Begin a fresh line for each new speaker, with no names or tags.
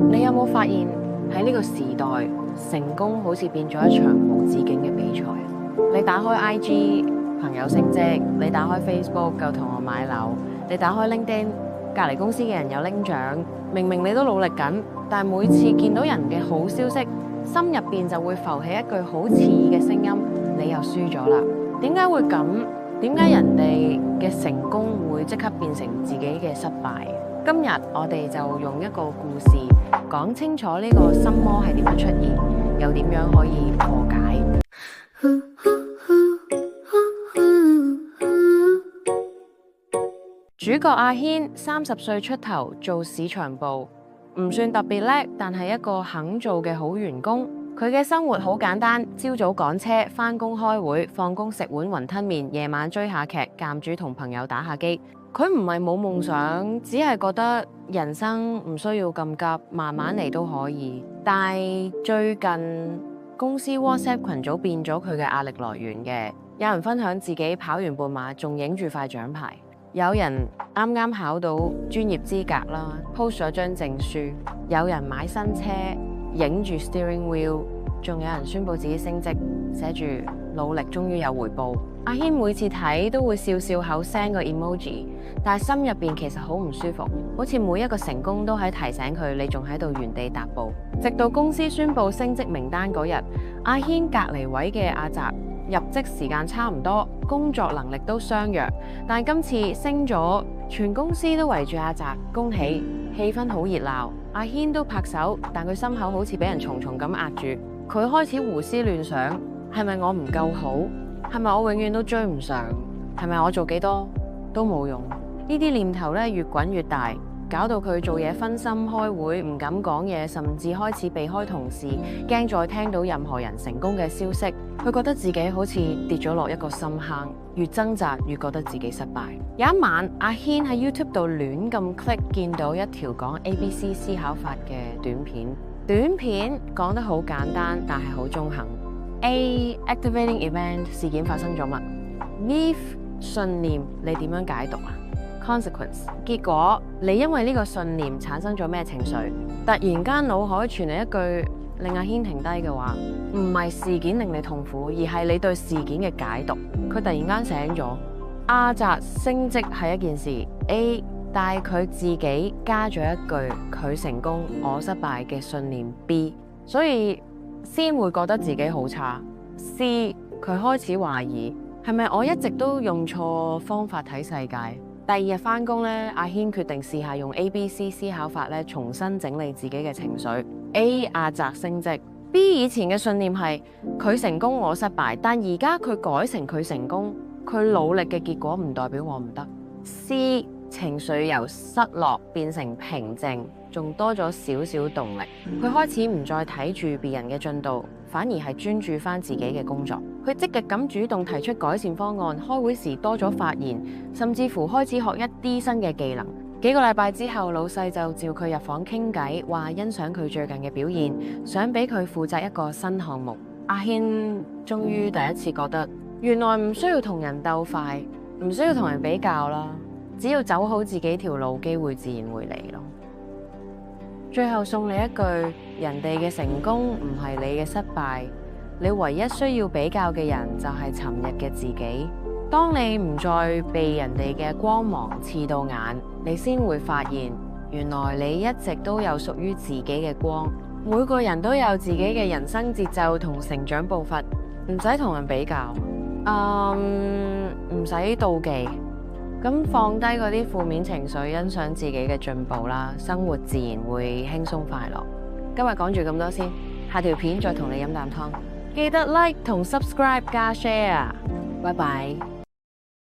你有冇發現喺呢個時代，成功好似變咗一場無止境嘅比賽？你打開 IG，朋友升職；你打開 Facebook，夠同學買樓；你打開 LinkedIn，隔離公司嘅人有拎獎。明明你都努力緊，但每次見到人嘅好消息，心入邊就會浮起一句好刺耳嘅聲音：你又輸咗啦！點解會咁？點解人哋嘅成功會即刻變成自己嘅失敗？今日我哋就用一個故事講清楚呢個心魔係點樣出現，又點樣可以破解。主角阿軒30歲出頭做市場部，唔算特別叻，但係一個肯做嘅好員工。佢嘅生活好簡單，朝早趕車返工開會，放工食碗雲吞麵，夜晚追下劇，間住同朋友打下機。佢唔係冇夢想，只係覺得人生唔需要咁急，慢慢嚟都可以。但係最近公司 WhatsApp 群組變咗佢嘅壓力來源嘅，有人分享自己跑完半馬仲影住塊獎牌，有人啱啱考到專業資格啦 ，post 咗張證書，有人買新車影住 steering wheel， 仲有人宣布自己升職，寫住努力終於有回報。阿軒每次睇都會笑笑口 send 個 emoji， 但係心入邊其實好唔舒服，好似每一個成功都喺提醒佢你仲喺度原地踏步。直到公司宣布升職名單嗰日，阿軒隔離位嘅阿澤入職時間差唔多，工作能力都相若，但今次升咗，全公司都圍住阿澤恭喜，氣氛好熱鬧。阿軒都拍手，但佢心口好似俾人重重咁壓住。佢開始胡思亂想，係咪我唔夠好？係咪我永遠都追唔上？係咪我做幾多都冇用？呢啲念頭咧越滾越大，搞到佢做嘢分心，開會唔敢講嘢，甚至開始避開同事，驚再聽到任何人成功嘅消息。佢覺得自己好似跌咗落一個深坑，越掙扎越覺得自己失敗。有一晚，阿軒喺 YouTube 度亂咁 click， 見到一條講 ABC 思考法嘅短片。短片講得好簡單，但係好中肯。A activating event 事件發生咗乜 ？Belief 信念你點樣解讀啊 ？Consequence 結果你因為呢個信念產生咗咩情緒？突然間腦海傳嚟一句令阿軒停低嘅話，唔係事件令你痛苦，而係你對事件嘅解讀。佢突然間醒咗，阿澤升職係一件事 A， 但係佢自己加咗一句佢成功我失敗嘅信念 B， 所以先會覺得自己好差。C 佢開始懷疑係咪我一直都用錯方法睇世界。第二日返工咧，阿軒決定試下用 ABC 思考法咧，重新整理自己嘅情緒。A 阿澤升職 ，B 以前嘅信念係佢成功我失敗，但而家佢改成佢成功，佢努力嘅結果唔代表我唔得。C 情緒由失落變成平靜，仲多咗少少動力。佢開始唔再睇住別人嘅進度，反而係專注翻自己嘅工作。佢積極咁主動提出改善方案，開會時多咗發言，甚至乎開始學一啲新嘅技能。幾個禮拜之後，老細就召佢入房傾偈，話欣賞佢最近嘅表現，想俾佢負責一個新項目。阿軒終於第一次覺得，原來唔需要同人鬥快，唔需要同人比較啦，只要走好自己條路，機會自然會嚟咯。最後送你一句：人哋嘅成功唔係你嘅失敗，你唯一需要比較嘅人就係尋日嘅自己。當你唔再被人哋嘅光芒刺到眼，你先會發現，原來你一直都有屬於自己嘅光。每個人都有自己嘅人生節奏同成長步伐，唔使同人比較，唔使妒忌。咁放低嗰啲負面情緒，欣賞自己嘅進步啦，生活自然會輕鬆快樂。今日講住咁多先，下條片再同你飲啖湯。記得 like 同 subscribe 加 share，拜拜。